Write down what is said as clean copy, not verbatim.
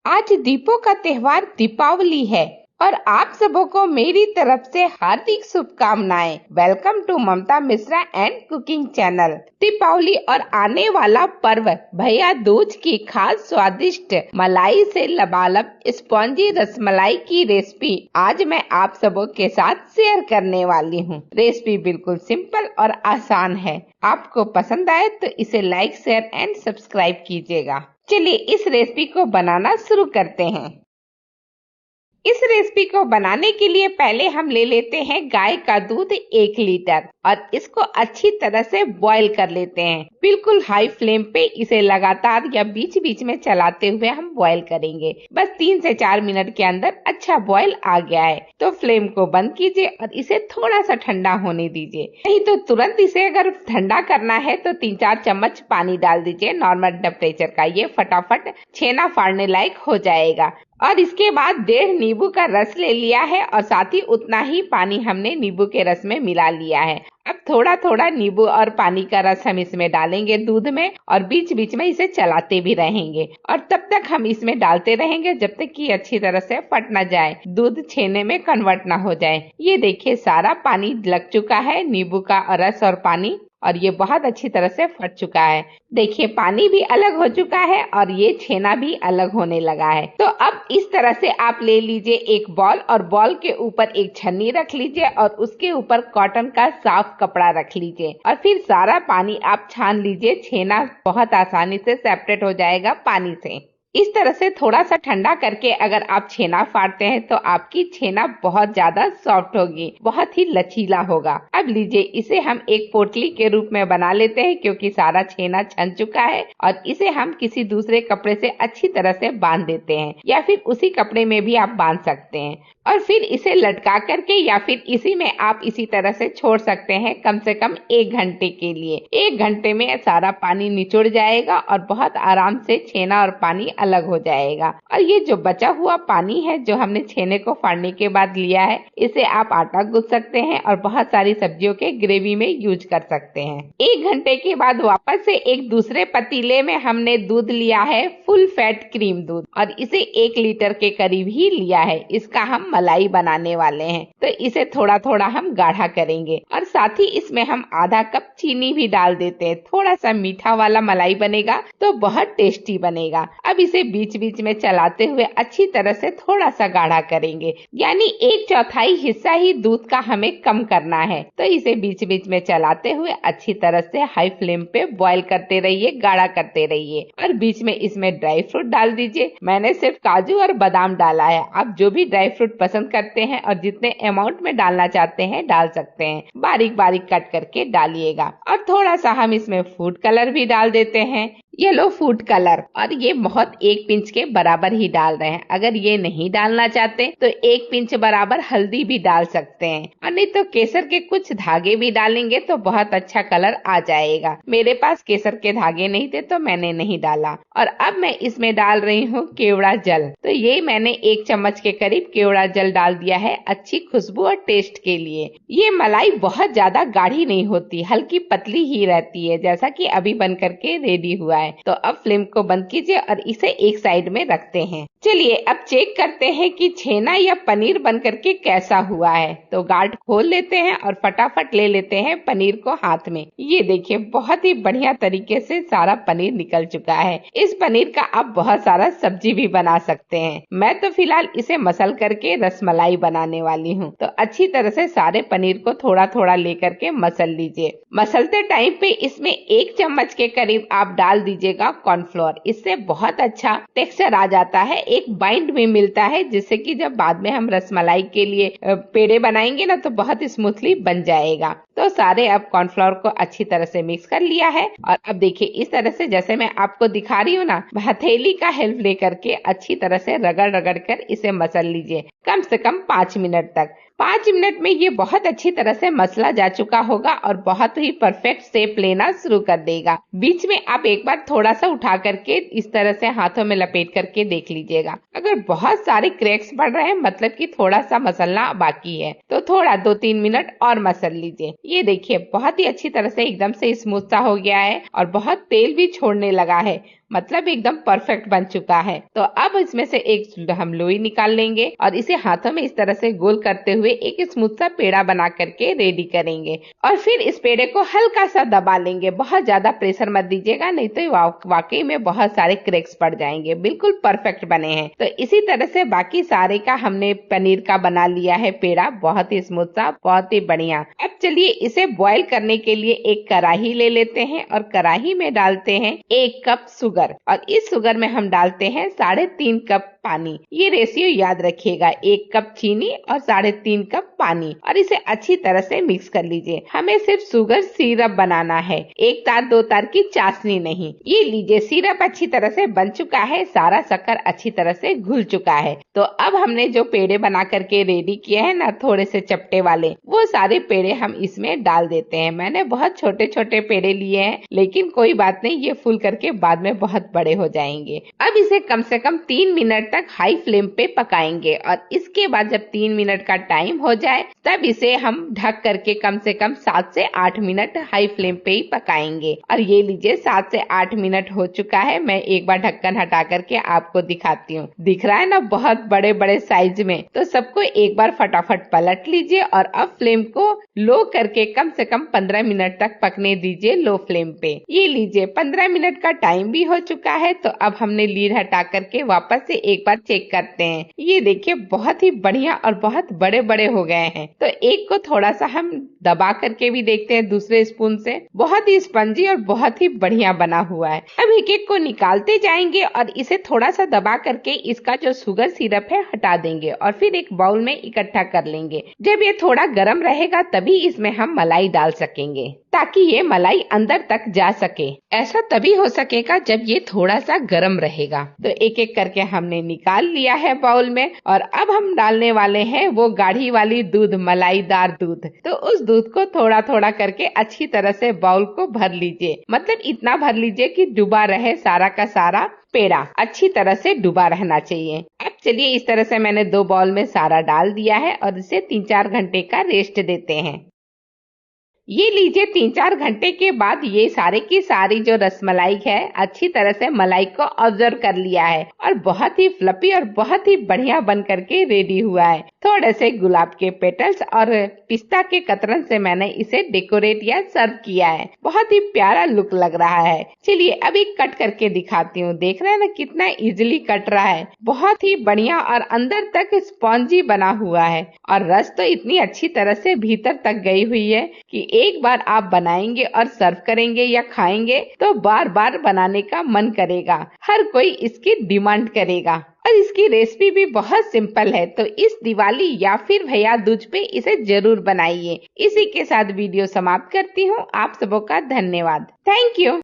आज दीपों का त्योहार दीपावली है और आप सबों को मेरी तरफ से हार्दिक शुभकामनाएं। Welcome to Mamta Mishra and cooking channel. Deepavali और आने वाला पर्व भैया दूज की खास स्वादिष्ट मलाई से लबालब स्पॉन्जी रसमलाई की रेसिपी आज मैं आप सबों के साथ शेयर करने वाली हूँ। रेसिपी बिल्कुल सिंपल और आसान है। आपको पसंद आए तो इसे लाइक, शेयर एंड सब्सक्राइब कीजिएगा। चलिए इस रेसिपी को बनाना शुरू करते हैं। इस रेसिपी को बनाने के लिए पहले हम ले लेते हैं गाय का दूध 1 लीटर और इसको अच्छी तरह से बॉईल कर लेते हैं। बिल्कुल हाई फ्लेम पे इसे लगातार या बीच बीच में चलाते हुए हम बॉईल करेंगे। बस 3 से 4 मिनट के अंदर अच्छा बॉईल आ गया है तो फ्लेम को बंद कीजिए और इसे थोड़ा सा ठंडा होने दीजिए। नहीं तो तुरंत इसे अगर ठंडा करना है तो 3-4 चम्मच पानी डाल दीजिए नॉर्मल टेम्परेचर का। ये फटाफट छेना फाड़ने लायक हो जाएगा। और इसके बाद 1.5 नींबू का रस ले लिया है और साथ ही उतना ही पानी हमने नींबू के रस में मिला लिया है। अब थोड़ा थोड़ा नींबू और पानी का रस हम इसमें डालेंगे दूध में और बीच बीच में इसे चलाते भी रहेंगे और तब तक हम इसमें डालते रहेंगे जब तक कि अच्छी तरह से फट ना जाए, दूध छेने में कन्वर्ट ना हो जाए। ये देखिए सारा पानी लग चुका है, नींबू का रस और पानी, और ये बहुत अच्छी तरह से फट चुका है। देखिए पानी भी अलग हो चुका है और ये छेना भी अलग होने लगा है। तो अब इस तरह से आप ले लीजिए एक बॉल और बॉल के ऊपर एक छन्नी रख लीजिए और उसके ऊपर कॉटन का साफ कपड़ा रख लीजिए और फिर सारा पानी आप छान लीजिए। छेना बहुत आसानी से सेपरेट हो जाएगा पानी से। इस तरह से थोड़ा सा ठंडा करके अगर आप छेना फाड़ते हैं तो आपकी छेना बहुत ज्यादा सॉफ्ट होगी, बहुत ही लचीला होगा। अब लीजिए इसे हम एक पोटली के रूप में बना लेते हैं क्योंकि सारा छेना छन चुका है और इसे हम किसी दूसरे कपड़े से अच्छी तरह से बांध देते हैं या फिर उसी कपड़े में भी आप बांध सकते हैं और फिर इसे लटका करके या फिर इसी में आप इसी तरह से छोड़ सकते हैं कम से कम 1 घंटे के लिए। 1 घंटे में सारा पानी निचुड़ जाएगा और बहुत आराम से छेना और पानी अलग हो जाएगा। और ये जो बचा हुआ पानी है जो हमने छेने को फाड़ने के बाद लिया है, इसे आप आटा गूंथ सकते हैं और बहुत सारी सब्जियों के ग्रेवी में यूज कर सकते हैं। 1 घंटे के बाद वापस से एक दूसरे पतीले में हमने दूध लिया है, फुल फैट क्रीम दूध, और इसे 1 लीटर के करीब ही लिया है। इसका हम मलाई बनाने वाले हैं तो इसे थोड़ा थोड़ा हम गाढ़ा करेंगे और साथ ही इसमें हम आधा कप चीनी भी डाल देते हैं। थोड़ा सा मीठा वाला मलाई बनेगा तो बहुत टेस्टी बनेगा। अब इसे बीच बीच में चलाते हुए अच्छी तरह से थोड़ा सा गाढ़ा करेंगे, यानी 1/4 हिस्सा ही दूध का हमें कम करना है। तो इसे बीच बीच में चलाते हुए अच्छी तरह से हाई फ्लेम पे बॉईल करते रहिए, गाढ़ा करते रहिए और बीच में इसमें ड्राई फ्रूट डाल दीजिए। मैंने सिर्फ काजू और बादाम डाला है, आप जो भी ड्राई फ्रूट पसंद करते हैं और जितने अमाउंट में डालना चाहते हैं डाल सकते हैं। बारीक बारीक कट करके डालिएगा और थोड़ा सा हम इसमें फूड कलर भी डाल देते हैं, येलो फूड कलर, और ये बहुत 1 पिंच के बराबर ही डाल रहे हैं। अगर ये नहीं डालना चाहते तो 1 पिंच बराबर हल्दी भी डाल सकते हैं और नहीं तो केसर के कुछ धागे भी डालेंगे तो बहुत अच्छा कलर आ जाएगा। मेरे पास केसर के धागे नहीं थे तो मैंने नहीं डाला। और अब मैं इसमें डाल रही हूँ केवड़ा जल। तो ये मैंने 1 चम्मच के करीब केवड़ा जल डाल दिया है अच्छी खुशबू और टेस्ट के लिए। ये मलाई बहुत ज्यादा गाढ़ी नहीं होती, हल्की पतली ही रहती है, जैसा कि अभी बन करके रेडी हुआ है। तो अब फ्लेम को बंद कीजिए और इसे एक साइड में रखते हैं। चलिए अब चेक करते हैं कि छेना या पनीर बन करके कैसा हुआ है। तो गार्ड खोल लेते हैं और फटाफट ले लेते हैं पनीर को हाथ में। ये देखिए बहुत ही बढ़िया तरीके से सारा पनीर निकल चुका है। इस पनीर का आप बहुत सारा सब्जी भी बना सकते हैं। मैं तो फिलहाल इसे मसल करके रसमलाई बनाने वाली हूँ। तो अच्छी तरह से सारे पनीर को थोड़ा थोड़ा लेकर के मसल लीजिए। मसलते टाइम पे इसमें 1 चम्मच के करीब आप डाल दीजिएगा कॉर्नफ्लोर। इससे बहुत अच्छा टेक्सचर आ जाता है, एक बाइंड भी मिलता है जिससे कि जब बाद में हम रसमलाई के लिए पेड़े बनाएंगे ना तो बहुत स्मूथली बन जाएगा। तो सारे अब कॉर्नफ्लोर को अच्छी तरह से मिक्स कर लिया है और अब देखिए इस तरह से जैसे मैं आपको दिखा रही हूँ ना, हथेली का हेल्प लेकर के अच्छी तरह से रगड़ रगड़ कर इसे मसल लीजिए कम से कम 5 मिनट तक। 5 मिनट में ये बहुत अच्छी तरह से मसला जा चुका होगा और बहुत ही परफेक्ट शेप लेना शुरू कर देगा। बीच में आप एक बार थोड़ा सा उठा करके इस तरह से हाथों में लपेट करके देख लीजिएगा। अगर बहुत सारे क्रैक्स पड़ रहे हैं मतलब कि थोड़ा सा मसलना बाकी है तो थोड़ा 2-3 मिनट और मसल लीजिए। ये देखिए बहुत ही अच्छी तरह से एकदम से स्मूथ सा हो गया है और बहुत तेल भी छोड़ने लगा है। मतलब एकदम परफेक्ट बन चुका है। तो अब इसमें से एक हम लोई निकाल लेंगे और इसे हाथों में इस तरह से गोल करते हुए एक स्मूथ सा पेड़ा बना करके रेडी करेंगे और फिर इस पेड़े को हल्का सा दबा लेंगे। बहुत ज्यादा प्रेशर मत दीजिएगा, नहीं तो वाकई में बहुत सारे क्रैक्स पड़ जाएंगे। बिल्कुल परफेक्ट बने हैं। तो इसी तरह से बाकी सारे का हमने पनीर का बना लिया है पेड़ा, बहुत ही स्मूथ सा, बहुत ही बढ़िया। अब चलिए इसे बॉईल करने के लिए एक कढ़ाई ले लेते हैं और कढ़ाई में डालते हैं 1 कप शुगर और इस शुगर में हम डालते हैं 3.5 कप पानी। ये रेशियो याद रखिएगा, 1 कप चीनी और 3.5 कप पानी और इसे अच्छी तरह से मिक्स कर लीजिए। हमें सिर्फ शुगर सिरप बनाना है, 1 तार 2 तार की चाशनी नहीं। ये लीजिए सिरप अच्छी तरह से बन चुका है, सारा शक्कर अच्छी तरह से घुल चुका है। तो अब हमने जो पेड़े बना करके रेडी किए हैं ना, थोड़े से चपटे वाले, वो सारे पेड़े हम इसमें डाल देते हैं। मैंने बहुत छोटे छोटे पेड़े लिए हैं, लेकिन कोई बात नहीं, ये फूल करके बाद में बहुत बड़े हो जाएंगे। अब इसे कम से कम 3 मिनट तक हाई फ्लेम पे पकाएंगे और इसके बाद जब 3 मिनट का टाइम हो जाए तब इसे हम ढक करके कम से कम 7 से 8 मिनट हाई फ्लेम पे ही पकाएंगे। और ये लीजिए 7 से 8 मिनट हो चुका है। मैं एक बार ढक्कन हटा करके आपको दिखाती हूँ। दिख रहा है ना, बहुत बड़े बड़े साइज में। तो सबको एक बार फटाफट पलट लीजिए और अब फ्लेम को लो करके कम से कम 15 मिनट तक पकने दीजिए लो फ्लेम पे। ये लीजिए 15 मिनट का टाइम भी हो चुका है। तो अब हमने लीड हटा करके वापस से एक बार चेक करते हैं। ये देखिए बहुत ही बढ़िया और बहुत बड़े बड़े हो गए हैं। तो एक को थोड़ा सा हम दबा करके भी देखते हैं दूसरे स्पून से। बहुत ही स्पंजी और बहुत ही बढ़िया बना हुआ है। अब एक एक को निकालते जाएंगे और इसे थोड़ा सा दबा करके इसका जो शुगर सिरप है हटा देंगे और फिर एक बाउल में इकट्ठा कर लेंगे। जब ये थोड़ा गर्म रहेगा तभी इसमें हम मलाई डाल सकेंगे, ताकि ये मलाई अंदर तक जा सके। ऐसा तभी हो सकेगा जब ये थोड़ा सा गर्म रहेगा। तो एक एक करके हमने निकाल लिया है बाउल में और अब हम डालने वाले हैं वो गाढ़ी वाली दूध, मलाईदार दूध। तो उस दूध को थोड़ा थोड़ा करके अच्छी तरह से बाउल को भर लीजिए, मतलब इतना भर लीजिए कि डूबा रहे सारा का सारा पेड़ा, अच्छी तरह से डूबा रहना चाहिए। अब चलिए इस तरह से मैंने 2 बाउल में सारा डाल दिया है और इसे 3-4 घंटे का रेस्ट देते हैं। ये लीजिए 3-4 घंटे के बाद ये सारे की सारी जो रसमलाई है अच्छी तरह से मलाई को ऑब्जर्व कर लिया है और बहुत ही फ्लफी और बहुत ही बढ़िया बन करके रेडी हुआ है। थोड़े से गुलाब के पेटल्स और पिस्ता के कतरन से मैंने इसे डेकोरेट या सर्व किया है। बहुत ही प्यारा लुक लग रहा है। चलिए अभी कट करके दिखाती हूँ। देख रहे हैं ना कितना इजीली कट रहा है, बहुत ही बढ़िया और अंदर तक स्पॉन्जी बना हुआ है और रस तो इतनी अच्छी तरह से भीतर तक गई हुई है कि एक बार आप बनाएंगे और सर्व करेंगे या खाएंगे तो बार बार बनाने का मन करेगा। हर कोई इसकी डिमांड करेगा और इसकी रेसिपी भी बहुत सिंपल है। तो इस दिवाली या फिर भैया दूज पे इसे जरूर बनाइए। इसी के साथ वीडियो समाप्त करती हूँ। आप सबों का धन्यवाद। Thank you.